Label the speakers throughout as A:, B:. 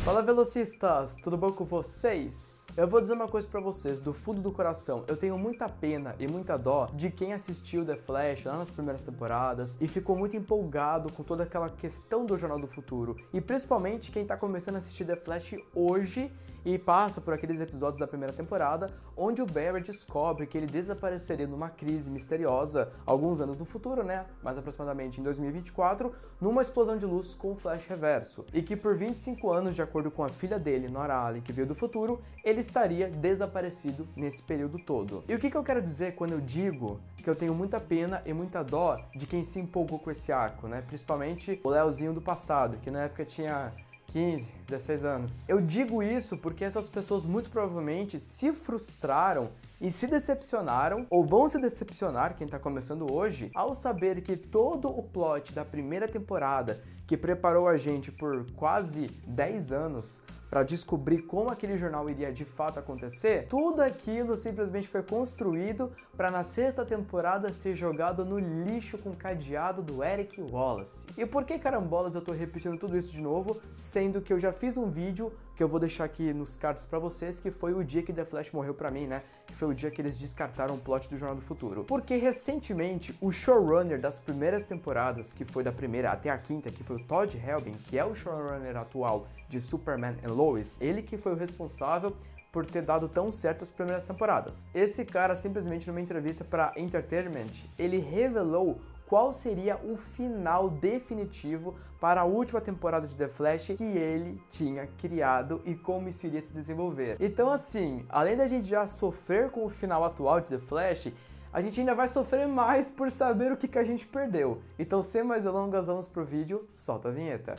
A: Fala, velocistas, tudo bom com vocês? Eu vou dizer uma coisa pra vocês, do fundo do coração, eu tenho muita pena e muita dó de quem assistiu The Flash lá nas primeiras temporadas e ficou muito empolgado com toda aquela questão do Jornal do Futuro, e principalmente quem tá começando a assistir The Flash hoje e passa por aqueles episódios da primeira temporada onde o Barry descobre que ele desapareceria numa crise misteriosa alguns anos no futuro, né, mais aproximadamente em 2024, numa explosão de luz com o Flash reverso, e que por 25 anos, de acordo com a filha dele, Nora Allen, que veio do futuro, ele estaria desaparecido nesse período todo. E o que eu quero dizer quando eu digo que eu tenho muita pena e muita dó de quem se empolgou com esse arco, né, principalmente o Leozinho do passado, que na época tinha 15, 16 anos. Eu digo isso porque essas pessoas muito provavelmente se frustraram e se decepcionaram, ou vão se decepcionar, quem tá começando hoje, ao saber que todo o plot da primeira temporada, que preparou a gente por quase 10 anos para descobrir como aquele jornal iria de fato acontecer, tudo aquilo simplesmente foi construído para na sexta temporada ser jogado no lixo com o cadeado do Eric Wallace. E por que carambolas eu tô repetindo tudo isso de novo, sendo que eu já fiz um vídeo que eu vou deixar aqui nos cards para vocês, que foi o dia que The Flash morreu para mim, né? Que foi o dia que eles descartaram o plot do Jornal do Futuro. Porque recentemente o showrunner das primeiras temporadas, que foi da primeira até a quinta, que foi o Todd Helbing, que é o showrunner atual de Superman and Lois, ele que foi o responsável por ter dado tão certo as primeiras temporadas. Esse cara, simplesmente numa entrevista para Entertainment, ele revelou qual seria o final definitivo para a última temporada de The Flash que ele tinha criado e como isso iria se desenvolver. Então assim, além da gente já sofrer com o final atual de The Flash, a gente ainda vai sofrer mais por saber o que a gente perdeu. Então, sem mais delongas, vamos pro vídeo, solta a vinheta.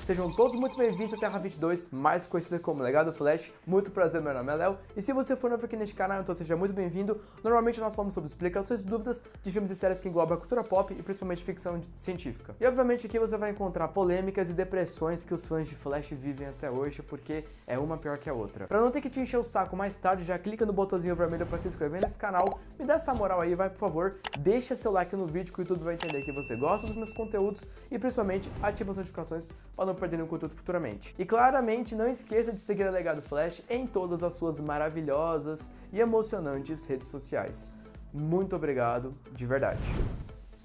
A: Sejam todos muito bem-vindos à Terra 22, mais conhecida como Legado Flash. Muito prazer, meu nome é Léo. E se você for novo aqui neste canal, então seja muito bem-vindo. Normalmente nós falamos sobre explicações e dúvidas de filmes e séries que englobam a cultura pop e principalmente ficção científica. E obviamente aqui você vai encontrar polêmicas e depressões que os fãs de Flash vivem até hoje, porque é uma pior que a outra. Pra não ter que te encher o saco mais tarde, já clica no botãozinho vermelho pra se inscrever nesse canal. Me dá essa moral aí, vai, por favor. Deixa seu like no vídeo que o YouTube vai entender que você gosta dos meus conteúdos e principalmente ativa as notificações para não perder nenhum conteúdo futuramente. E claramente não esqueça de seguir a Legado Flash em todas as suas maravilhosas e emocionantes redes sociais. Muito obrigado, de verdade.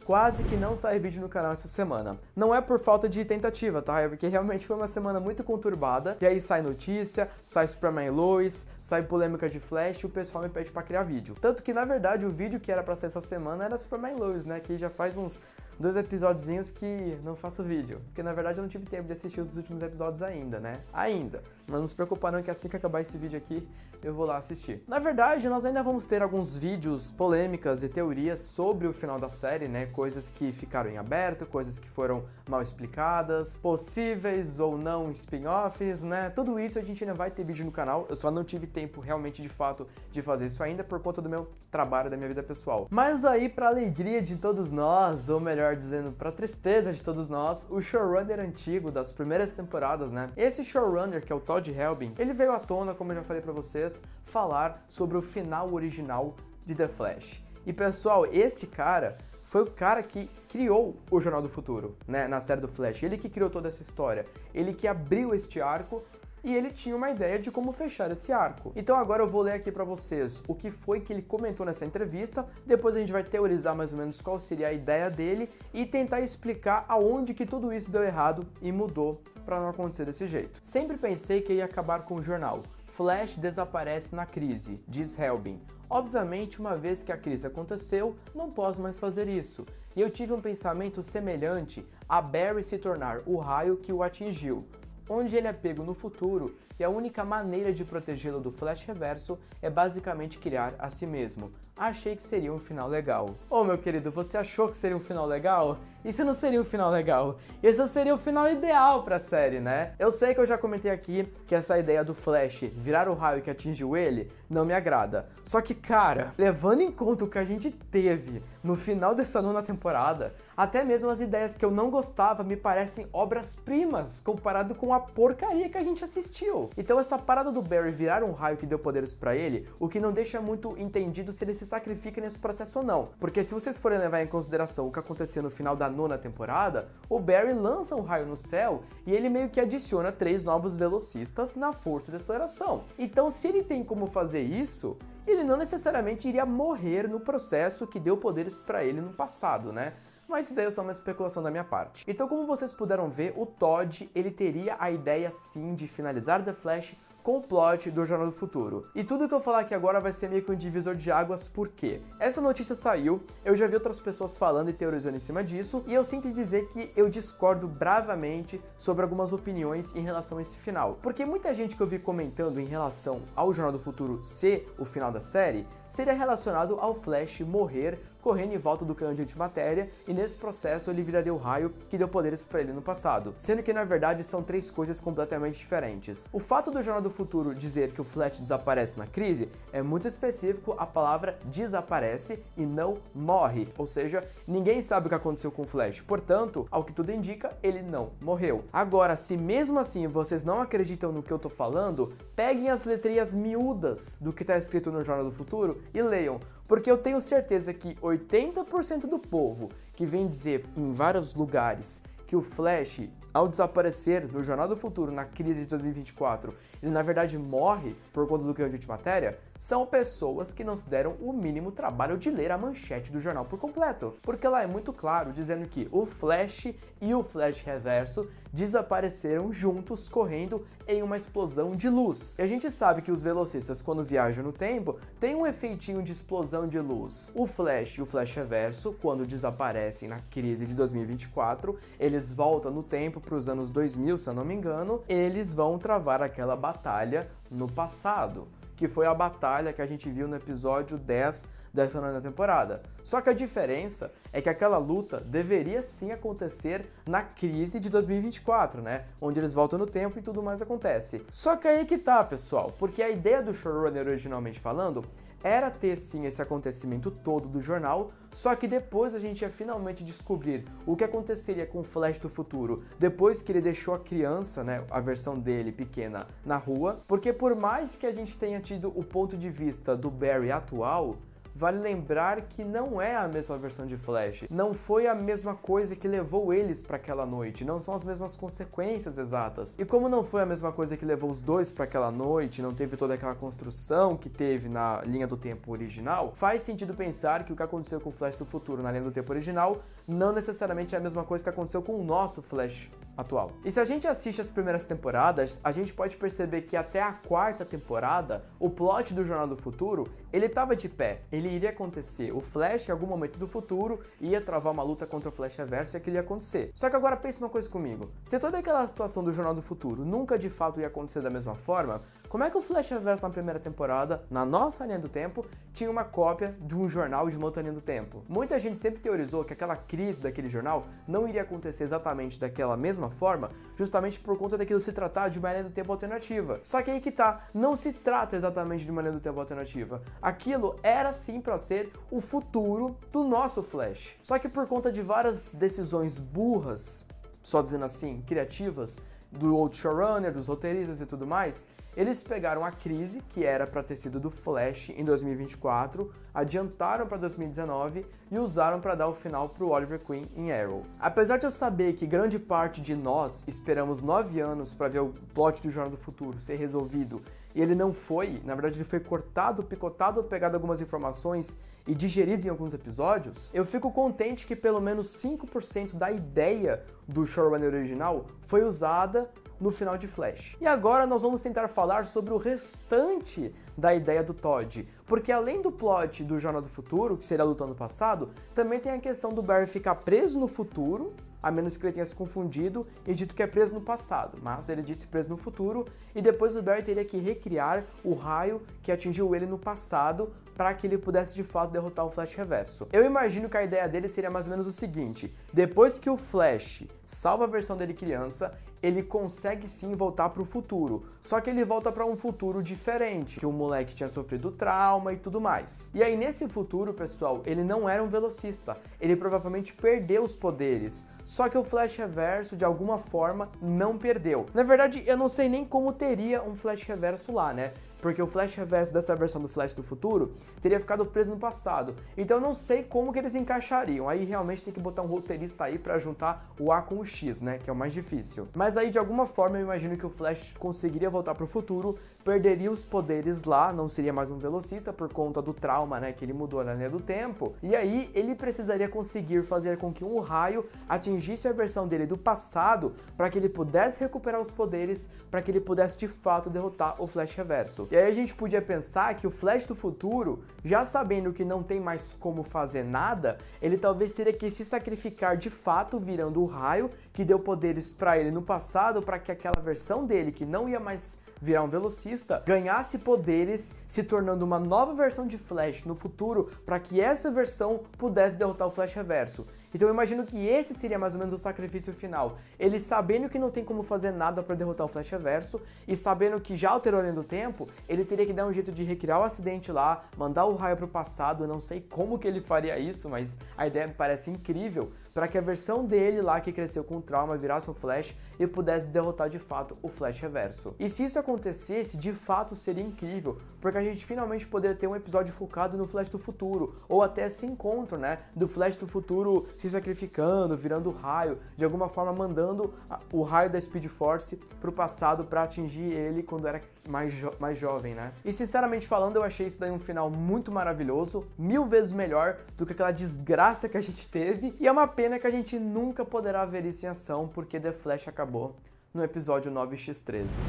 A: Quase que não sai vídeo no canal essa semana. Não é por falta de tentativa, tá? É porque realmente foi uma semana muito conturbada. E aí sai notícia, sai Superman e Lois, sai polêmica de Flash e o pessoal me pede pra criar vídeo. Tanto que, na verdade, o vídeo que era pra ser essa semana era Superman e Lois, né? Que já faz uns 2 episódiozinhos que não faço vídeo. Porque, na verdade, eu não tive tempo de assistir os últimos episódios ainda, né? Ainda. Mas não se preocupa não, que assim que acabar esse vídeo aqui, eu vou lá assistir. Na verdade, nós ainda vamos ter alguns vídeos, polêmicas e teorias sobre o final da série, né? Coisas que ficaram em aberto, coisas que foram mal explicadas, possíveis ou não spin-offs, né? Tudo isso a gente ainda vai ter vídeo no canal. Eu só não tive tempo realmente, de fato, de fazer isso ainda por conta do meu trabalho, da minha vida pessoal. Mas aí, pra alegria de todos nós, ou melhor dizendo, pra tristeza de todos nós, o showrunner antigo das primeiras temporadas, né? Esse showrunner, que é o Todd Helbing, ele veio à tona, como eu já falei pra vocês, falar sobre o final original de The Flash. E pessoal, este cara foi o cara que criou o Jornal do Futuro, né, na série do Flash. Ele que criou toda essa história, ele que abriu este arco e ele tinha uma ideia de como fechar esse arco. Então agora eu vou ler aqui pra vocês o que foi que ele comentou nessa entrevista, depois a gente vai teorizar mais ou menos qual seria a ideia dele e tentar explicar aonde que tudo isso deu errado e mudou pra não acontecer desse jeito. Sempre pensei que ia acabar com o jornal. Flash desaparece na crise, diz Helbing. Obviamente, uma vez que a crise aconteceu, não posso mais fazer isso. E eu tive um pensamento semelhante a Barry se tornar o raio que o atingiu, onde ele é pego no futuro e a única maneira de protegê-lo do Flash reverso é basicamente criar a si mesmo. Achei que seria um final legal. Ô meu querido, você achou que seria um final legal? Isso não seria um final legal. Isso seria o final ideal pra série, né? Eu sei que eu já comentei aqui que essa ideia do Flash virar o raio que atingiu ele não me agrada. Só que, cara, levando em conta o que a gente teve no final dessa 9ª temporada, até mesmo as ideias que eu não gostava me parecem obras-primas comparado com a porcaria que a gente assistiu. Então essa parada do Barry virar um raio que deu poderes pra ele, o que não deixa muito entendido se ele se sacrifica nesse processo ou não. Porque se vocês forem levar em consideração o que aconteceu no final da 9ª temporada, o Barry lança um raio no céu e ele meio que adiciona 3 novos velocistas na força de aceleração. Então se ele tem como fazer isso, ele não necessariamente iria morrer no processo que deu poderes pra ele no passado, né? Mas isso daí é só uma especulação da minha parte. Então, como vocês puderam ver, o Todd, ele teria a ideia sim de finalizar The Flash com o plot do Jornal do Futuro. E tudo que eu falar aqui agora vai ser meio que um divisor de águas, por quê? Essa notícia saiu, eu já vi outras pessoas falando e teorizando em cima disso, e eu sinto em dizer que eu discordo bravamente sobre algumas opiniões em relação a esse final. Porque muita gente que eu vi comentando em relação ao Jornal do Futuro ser o final da série, seria relacionado ao Flash morrer correndo em volta do canhão de antimatéria, e nesse processo ele viraria o raio que deu poderes para ele no passado. Sendo que na verdade são 3 coisas completamente diferentes. O fato do Jornal do Futuro dizer que o Flash desaparece na crise é muito específico a palavra desaparece e não morre, ou seja, ninguém sabe o que aconteceu com o Flash, portanto, ao que tudo indica, ele não morreu. Agora, se mesmo assim vocês não acreditam no que eu tô falando, peguem as letrinhas miúdas do que tá escrito no Jornal do Futuro e leiam, porque eu tenho certeza que 80% do povo que vem dizer em vários lugares que o Flash, ao desaparecer no Jornal do Futuro na crise de 2024, ele na verdade morre por conta do canhão de antimatéria, são pessoas que não se deram o mínimo trabalho de ler a manchete do jornal por completo. Porque lá é muito claro dizendo que o Flash e o Flash Reverso desapareceram juntos correndo em uma explosão de luz. E a gente sabe que os velocistas, quando viajam no tempo, têm um efeitinho de explosão de luz. O Flash e o Flash Reverso, quando desaparecem na crise de 2024, eles voltam no tempo para os anos 2000, se eu não me engano, eles vão travar aquela batalha no passado, que foi a batalha que a gente viu no episódio 10 dessa 9ª temporada. Só que a diferença é que aquela luta deveria sim acontecer na crise de 2024, né? Onde eles voltam no tempo e tudo mais acontece. Só que aí que tá, pessoal, porque a ideia do showrunner, originalmente falando, era ter sim esse acontecimento todo do jornal, só que depois a gente ia finalmente descobrir o que aconteceria com o Flash do futuro, depois que ele deixou a criança, né, a versão dele pequena, na rua, porque por mais que a gente tenha tido o ponto de vista do Barry atual, vale lembrar que não é a mesma versão de Flash, não foi a mesma coisa que levou eles para aquela noite, não são as mesmas consequências exatas. E como não foi a mesma coisa que levou os dois para aquela noite, não teve toda aquela construção que teve na linha do tempo original, faz sentido pensar que o que aconteceu com o Flash do futuro na linha do tempo original não necessariamente é a mesma coisa que aconteceu com o nosso Flash atual. E se a gente assiste as primeiras temporadas, a gente pode perceber que até a 4ª temporada, o plot do Jornal do Futuro, ele tava de pé, ele iria acontecer. O Flash, em algum momento do futuro, ia travar uma luta contra o Flash Reverso e aquilo ia acontecer. Só que agora pense uma coisa comigo, se toda aquela situação do Jornal do Futuro nunca de fato ia acontecer da mesma forma, como é que o Flash Reverso na primeira temporada, na nossa linha do tempo, tinha uma cópia de um jornal de uma outra linha do tempo? Muita gente sempre teorizou que aquela crise daquele jornal não iria acontecer exatamente daquela mesma forma, justamente por conta daquilo se tratar de uma linha do tempo alternativa. Só que aí que tá, não se trata exatamente de uma linha do tempo alternativa. Aquilo era sim para ser o futuro do nosso Flash. Só que por conta de várias decisões burras, só dizendo assim, criativas, do old showrunner, dos roteiristas e tudo mais, eles pegaram a crise, que era para ter sido do Flash em 2024, adiantaram para 2019 e usaram para dar o final para o Oliver Queen em Arrow. Apesar de eu saber que grande parte de nós esperamos 9 anos para ver o plot do Jornal do Futuro ser resolvido, e ele não foi, na verdade ele foi cortado, picotado, pegado algumas informações e digerido em alguns episódios, eu fico contente que pelo menos 5% da ideia do showrunner original foi usada no final de Flash. E agora nós vamos tentar falar sobre o restante da ideia do Todd, porque além do plot do Jornal do Futuro, que seria a luta no passado, também tem a questão do Barry ficar preso no futuro, a menos que ele tenha se confundido e dito que é preso no passado, mas ele disse preso no futuro, e depois o Barry teria que recriar o raio que atingiu ele no passado para que ele pudesse de fato derrotar o Flash Reverso. Eu imagino que a ideia dele seria mais ou menos o seguinte: depois que o Flash salva a versão dele criança, ele consegue sim voltar para o futuro, só que ele volta para um futuro diferente, que o moleque tinha sofrido trauma e tudo mais. E aí nesse futuro, pessoal, ele não era um velocista, ele provavelmente perdeu os poderes, só que o Flash Reverso, de alguma forma, não perdeu. Na verdade, eu não sei nem como teria um Flash Reverso lá, né? Porque o Flash Reverso dessa versão do Flash do Futuro teria ficado preso no passado. Então eu não sei como que eles encaixariam. Aí realmente tem que botar um roteirista aí pra juntar o A com o X, né? Que é o mais difícil. Mas aí de alguma forma eu imagino que o Flash conseguiria voltar pro futuro, perderia os poderes lá, não seria mais um velocista por conta do trauma, né? Que ele mudou na linha do tempo. E aí ele precisaria conseguir fazer com que um raio atingisse a versão dele do passado para que ele pudesse recuperar os poderes, para que ele pudesse de fato derrotar o Flash Reverso. E aí a gente podia pensar que o Flash do futuro, já sabendo que não tem mais como fazer nada, ele talvez teria que se sacrificar de fato virando o raio que deu poderes para ele no passado, para que aquela versão dele que não ia mais virar um velocista, ganhasse poderes, se tornando uma nova versão de Flash no futuro, para que essa versão pudesse derrotar o Flash Reverso. Então eu imagino que esse seria mais ou menos o sacrifício final. Ele sabendo que não tem como fazer nada para derrotar o Flash Reverso, e sabendo que já alterou a linha do tempo, ele teria que dar um jeito de recriar o acidente lá, mandar o raio pro passado. Eu não sei como que ele faria isso, mas a ideia me parece incrível, para que a versão dele lá que cresceu com trauma virasse um Flash e pudesse derrotar de fato o Flash Reverso. E se isso acontecesse, de fato seria incrível, porque a gente finalmente poderia ter um episódio focado no Flash do futuro, ou até esse encontro, né, do Flash do futuro se sacrificando, virando raio, de alguma forma mandando o raio da Speed Force pro passado para atingir ele quando era mais jovem, né? E sinceramente falando, eu achei isso daí um final muito maravilhoso, 1000 vezes melhor do que aquela desgraça que a gente teve, e é uma pena que a gente nunca poderá ver isso em ação, porque The Flash acabou no episódio 9x13.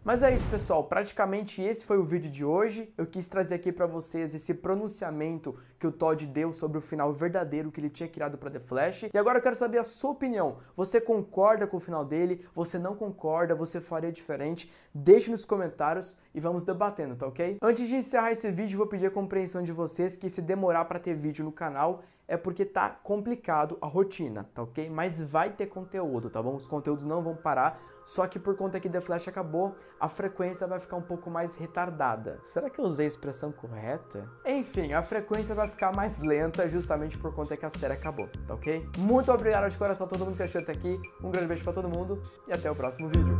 A: Mas é isso, pessoal, praticamente esse foi o vídeo de hoje. Eu quis trazer aqui pra vocês esse pronunciamento que o Todd deu sobre o final verdadeiro que ele tinha criado pra The Flash. E agora eu quero saber a sua opinião. Você concorda com o final dele? Você não concorda? Você faria diferente? Deixe nos comentários e vamos debatendo, tá ok? Antes de encerrar esse vídeo, eu vou pedir a compreensão de vocês que se demorar pra ter vídeo no canal é porque tá complicado a rotina, tá ok? Mas vai ter conteúdo, tá bom? Os conteúdos não vão parar, só que por conta que The Flash acabou, a frequência vai ficar um pouco mais retardada. Será que eu usei a expressão correta? Enfim, a frequência vai ficar mais lenta justamente por conta que a série acabou, tá ok? Muito obrigado de coração a todo mundo que achou até aqui, um grande beijo pra todo mundo e até o próximo vídeo.